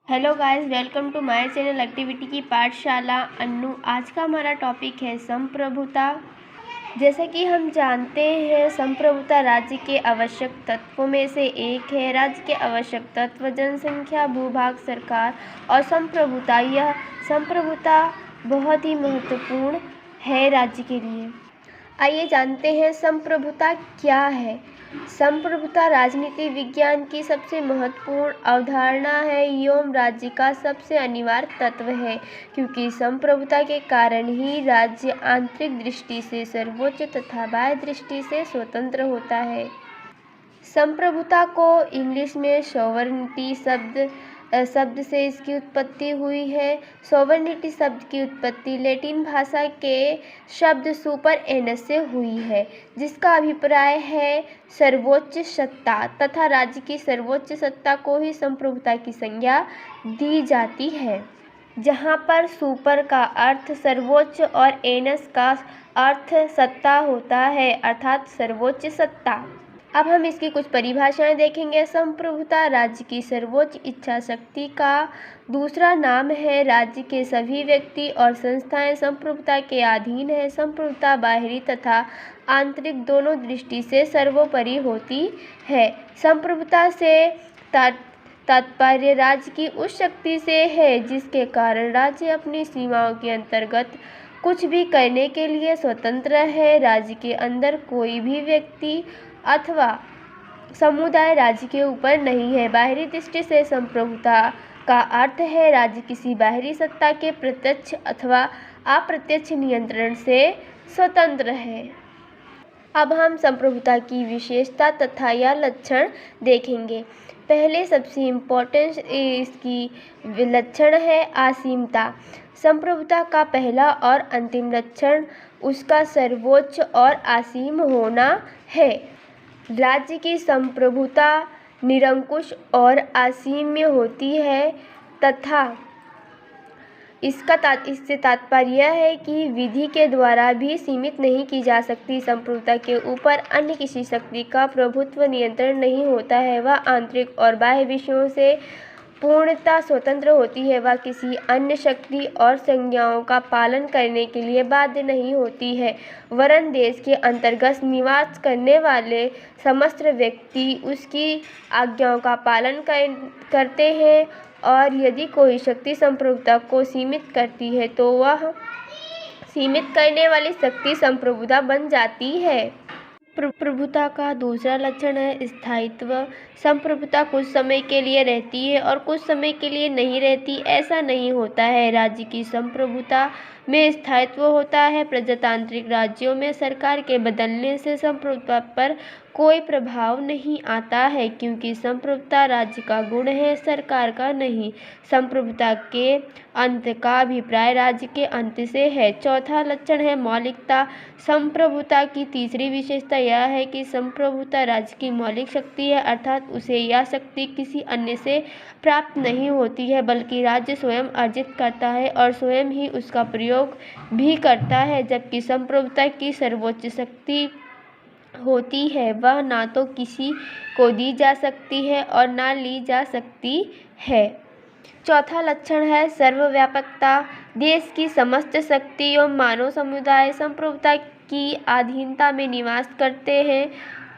Hello guys, welcome to my channel activity की पाठशाला अन्नू। आज का हमारा टॉपिक है संप्रभुता। जैसे कि हम जानते हैं, संप्रभुता राज्य के आवश्यक तत्वों में से एक है। राज्य के आवश्यक तत्व जनसंख्या, भूभाग, सरकार और संप्रभुता। यह संप्रभुता बहुत ही महत्वपूर्ण है राज्य के लिए। आइए जानते हैं संप्रभुता क्या है। संप्रभुता राजनीति विज्ञान की सबसे महत्वपूर्ण अवधारणा है एवं राज्य का सबसे अनिवार्य तत्व है, क्योंकि संप्रभुता के कारण ही राज्य आंतरिक दृष्टि से सर्वोच्च तथा बाह्य दृष्टि से स्वतंत्र होता है। संप्रभुता को इंग्लिश में सॉवरेनिटी शब्द से इसकी उत्पत्ति हुई है। सॉवरेनिटी शब्द की उत्पत्ति लैटिन भाषा के शब्द सुपर एनस से हुई है, जिसका अभिप्राय है सर्वोच्च सत्ता, तथा राज्य की सर्वोच्च सत्ता को ही संप्रभुता की संज्ञा दी जाती है। जहाँ पर सुपर का अर्थ सर्वोच्च और एनस का अर्थ सत्ता होता है, अर्थात सर्वोच्च सत्ता। अब हम इसकी कुछ परिभाषाएं देखेंगे। संप्रभुता राज्य की सर्वोच्च इच्छा शक्ति का दूसरा नाम है। राज्य के सभी व्यक्ति और संस्थाएं संप्रभुता के अधीन है। संप्रभुता बाहरी तथा आंतरिक दोनों दृष्टि से सर्वोपरि होती है। संप्रभुता से तात्पर्य राज्य की उस शक्ति से है जिसके कारण राज्य अपनी सीमाओं के अंतर्गत कुछ भी करने के लिए स्वतंत्र है। राज्य के अंदर कोई भी व्यक्ति अथवा समुदाय राज्य के ऊपर नहीं है। बाहरी दृष्टि से संप्रभुता का अर्थ है राज्य किसी बाहरी सत्ता के प्रत्यक्ष अथवा अप्रत्यक्ष नियंत्रण से स्वतंत्र है। अब हम संप्रभुता की विशेषता तथा या लक्षण देखेंगे। पहले सबसे इम्पोर्टेंट इसकी लक्षण है असीमता। संप्रभुता का पहला और अंतिम लक्षण उसका सर्वोच्च और असीम होना है। राज्य की संप्रभुता निरंकुश और असीम्य होती है तथा इससे तात्पर्य है कि विधि के द्वारा भी सीमित नहीं की जा सकती। संप्रभुता के ऊपर अन्य किसी शक्ति का प्रभुत्व नियंत्रण नहीं होता है। वह आंतरिक और बाह्य विषयों से पूर्णतः स्वतंत्र होती है। वह किसी अन्य शक्ति और संज्ञाओं का पालन करने के लिए बाध्य नहीं होती है, वरन देश के अंतर्गत निवास करने वाले समस्त व्यक्ति उसकी आज्ञाओं का पालन करते हैं, और यदि कोई शक्ति संप्रभुता को सीमित करती है तो वह सीमित करने वाली शक्ति संप्रभुता बन जाती है। प्रभुता का दूसरा लक्षण है स्थायित्व। संप्रभुता कुछ समय के लिए रहती है और कुछ समय के लिए नहीं रहती, ऐसा नहीं होता है। राज्य की संप्रभुता में स्थायित्व होता है। प्रजातांत्रिक राज्यों में सरकार के बदलने से संप्रभुता पर कोई प्रभाव नहीं आता है, क्योंकि संप्रभुता राज्य का गुण है, सरकार का नहीं। संप्रभुता के अंत का अभिप्राय राज्य के अंत से है। चौथा लक्षण है मौलिकता। संप्रभुता की तीसरी विशेषता यह है कि संप्रभुता राज्य की मौलिक शक्ति है, अर्थात उसे यह शक्ति किसी अन्य से प्राप्त नहीं होती है, बल्कि राज्य स्वयं अर्जित करता है और स्वयं ही उसका प्रयोग भी करता है। जबकि संप्रभुता की सर्वोच्च शक्ति होती है, वह ना तो किसी को दी जा सकती है और ना ली जा सकती है। चौथा लक्षण है सर्वव्यापकता। देश की समस्त शक्ति एवं मानव समुदाय संप्रभुता की अधीनता में निवास करते हैं।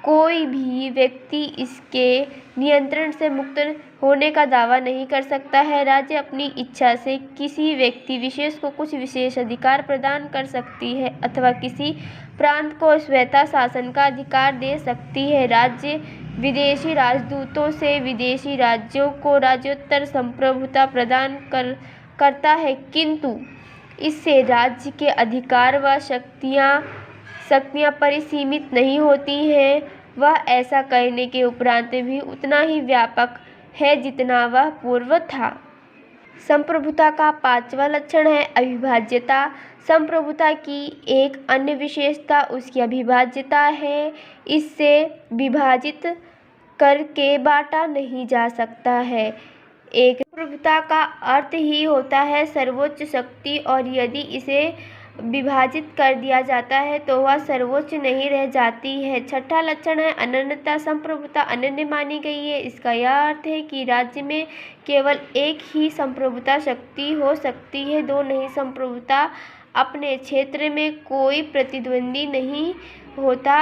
कोई भी व्यक्ति इसके नियंत्रण से मुक्त होने का दावा नहीं कर सकता है। राज्य अपनी इच्छा से किसी व्यक्ति विशेष को कुछ विशेष अधिकार प्रदान कर सकती है अथवा किसी प्रांत को स्वतः शासन का अधिकार दे सकती है। राज्य विदेशी राजदूतों से विदेशी राज्यों को राज्योत्तर संप्रभुता प्रदान करता है, किंतु इससे राज्य के अधिकार व शक्तियाँ परिसीमित नहीं होती हैं। वह ऐसा करने के उपरांत भी उतना ही व्यापक है जितना वह पूर्व था। संप्रभुता का पांचवा लक्षण है अविभाज्यता। संप्रभुता की एक अन्य विशेषता उसकी अविभाज्यता है। इससे विभाजित करके बांटा नहीं जा सकता है। एक संप्रभुता का अर्थ ही होता है सर्वोच्च शक्ति, और यदि इसे विभाजित कर दिया जाता है तो वह सर्वोच्च नहीं रह जाती है। छठा लक्षण है अनन्यता। संप्रभुता अनन्य मानी गई है। इसका यह अर्थ है कि राज्य में केवल एक ही संप्रभुता शक्ति हो सकती है, दो नहीं। संप्रभुता अपने क्षेत्र में कोई प्रतिद्वंदी नहीं होता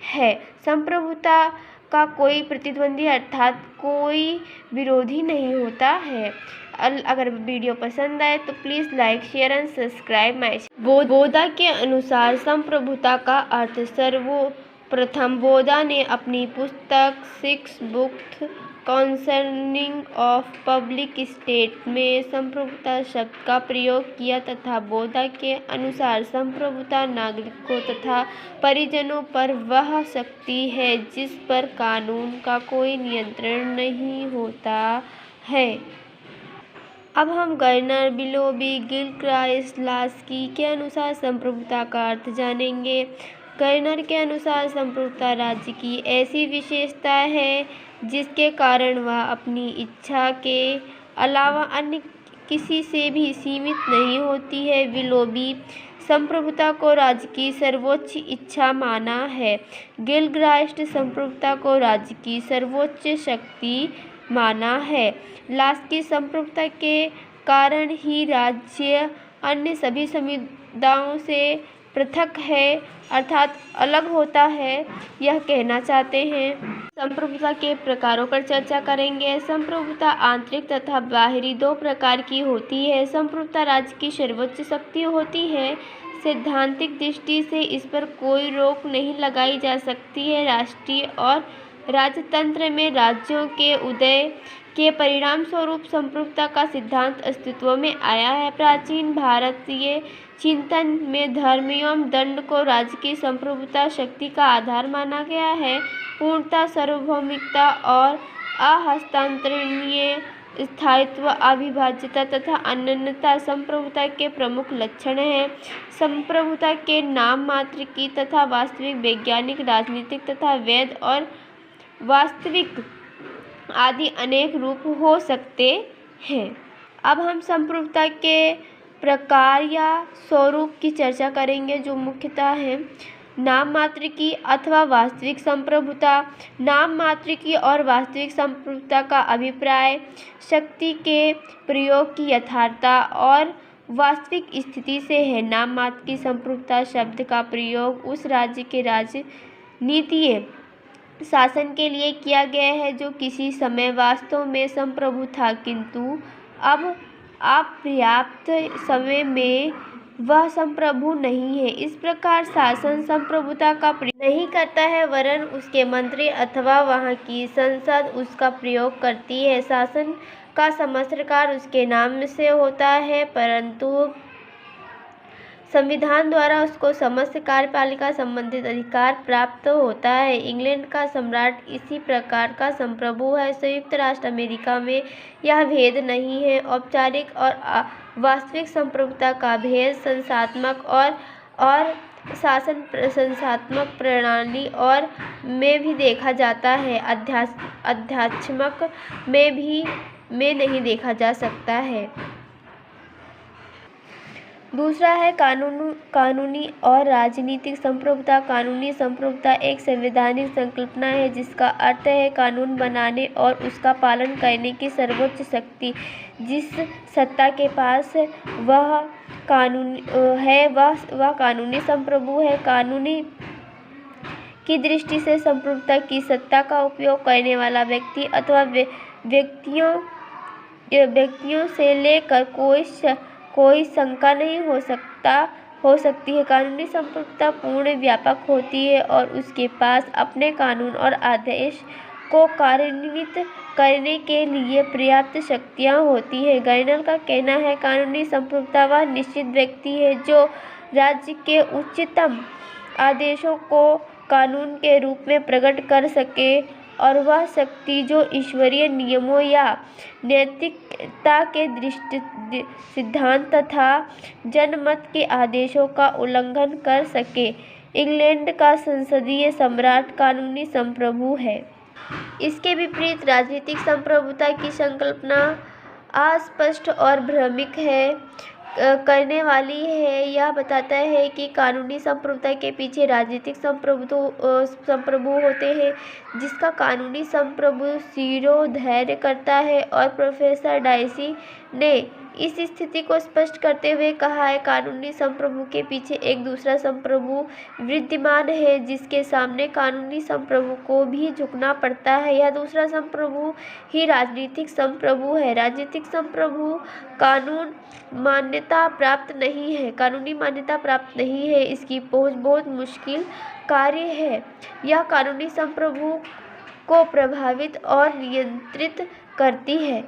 है। संप्रभुता का कोई प्रतिद्वंदी अर्थात कोई विरोधी नहीं होता है। अगर वीडियो पसंद आए तो please like, share and subscribe my channel. बोधा के अनुसार संप्रभुता का अर्थ सर्वप्रथम बोधा ने अपनी पुस्तक 6 books concerning of public state में संप्रभुता शब्द का प्रयोग किया तथा बोधा के अनुसार संप्रभुता नागरिकों तथा परिजनों पर वह शक्ति है जिस पर कानून का कोई नियंत्रण नहीं होता है। अब हम गर्नर, बिलोबी, गिलक्राइस्ट, लास्की के अनुसार संप्रभुता का अर्थ जानेंगे। गर्नर के अनुसार संप्रभुता राज्य की ऐसी विशेषता है जिसके कारण वह अपनी इच्छा के अलावा अन्य किसी से भी सीमित नहीं होती है। बिलोबी संप्रभुता को राज्य की सर्वोच्च इच्छा माना है। गिलक्राइस्ट संप्रभुता को राज्य की सर्वोच्च शक्ति माना है। लास्की संप्रभुता के कारण ही राज्य अन्य सभी समुदायों से पृथक है अर्थात अलग होता है, यह कहना चाहते हैं। संप्रभुता के प्रकारों पर चर्चा करेंगे। संप्रभुता आंतरिक तथा बाहरी दो प्रकार की होती है। संप्रभुता राज्य की सर्वोच्च शक्ति होती है। सैद्धांतिक दृष्टि से इस पर कोई रोक नहीं लगाई जा सकती है। राष्ट्रीय और राजतंत्र में राज्यों के उदय के परिणाम स्वरूप संप्रभुता का सिद्धांत अस्तित्व में आया है। प्राचीन भारतीय चिंतन में धर्म एवं दंड को राज्य की संप्रभुता शक्ति का आधार माना गया है। पूर्णता, सार्वभौमिकता और अहस्तांतरणीय स्थायित्व, अविभाज्यता तथा अनन्यता संप्रभुता के प्रमुख लक्षण हैं। संप्रभुता के नाम मात्र की तथा वास्तविक, वैज्ञानिक, राजनीतिक तथा वैध और वास्तविक आदि अनेक रूप हो सकते हैं। अब हम संप्रभुता के प्रकार या स्वरूप की चर्चा करेंगे जो मुख्यतः है नाम मात्र की अथवा वास्तविक संप्रभुता। नाम मात्र की और वास्तविक संप्रभुता का अभिप्राय शक्ति के प्रयोग की यथार्थता और वास्तविक स्थिति से है। नाम मात्र की संप्रभुता शब्द का प्रयोग उस राज्य के राजनीतिक शासन के लिए किया गया है जो किसी समय वास्तव में संप्रभु था, किंतु अब अपर्याप्त समय में वह संप्रभु नहीं है। इस प्रकार शासन संप्रभुता का प्रयोग नहीं करता है वरन उसके मंत्री अथवा वहाँ की संसद उसका प्रयोग करती है। शासन का समस्त कार्य उसके नाम से होता है परंतु संविधान द्वारा उसको समस्त कार्यपालिका संबंधित अधिकार प्राप्त होता है। इंग्लैंड का सम्राट इसी प्रकार का संप्रभु है। संयुक्त राष्ट्र अमेरिका में यह भेद नहीं है। औपचारिक और वास्तविक संप्रभुता का भेद संस्थात्मक और संस्थात्मक प्रणाली और में भी देखा जाता है, आध्यात्मिक में नहीं देखा जा सकता है। दूसरा है कानूनी और राजनीतिक संप्रभुता। कानूनी संप्रभुता एक संवैधानिक संकल्पना है जिसका अर्थ है कानून बनाने और उसका पालन करने की सर्वोच्च शक्ति। जिस सत्ता के पास वह कानून है वह कानूनी संप्रभु है। कानूनी की दृष्टि से संप्रभुता की सत्ता का उपयोग करने वाला व्यक्ति अथवा व्यक्तियों से लेकर कोई शंका नहीं हो सकती है। कानूनी संप्रभुता पूर्ण व्यापक होती है और उसके पास अपने कानून और आदेश को कार्यान्वित करने के लिए पर्याप्त शक्तियाँ होती हैं। गर्नर का कहना है कानूनी संप्रभुता वह निश्चित व्यक्ति है जो राज्य के उच्चतम आदेशों को कानून के रूप में प्रकट कर सके और वह शक्ति जो ईश्वरीय नियमों या नैतिकता के सिद्धांत तथा जनमत के आदेशों का उल्लंघन कर सके। इंग्लैंड का संसदीय सम्राट कानूनी संप्रभु है। इसके विपरीत राजनीतिक संप्रभुता की संकल्पना अस्पष्ट और भ्रामक है। करने वाली है। यह बताता है कि कानूनी संप्रभुता के पीछे राजनीतिक संप्रभु होते हैं, जिसका कानूनी संप्रभु शिरोधार्य करता है। और प्रोफेसर डाइसी ने इस स्थिति को स्पष्ट करते हुए कहा है, कानूनी संप्रभु के पीछे एक दूसरा संप्रभु विद्यमान है, जिसके सामने कानूनी संप्रभु को भी झुकना पड़ता है। यह दूसरा संप्रभु ही राजनीतिक संप्रभु है। राजनीतिक संप्रभु कानूनी मान्यता प्राप्त नहीं है, इसकी पहुंच बहुत मुश्किल कार्य है। यह कानूनी संप्रभु को प्रभावित और नियंत्रित करती है।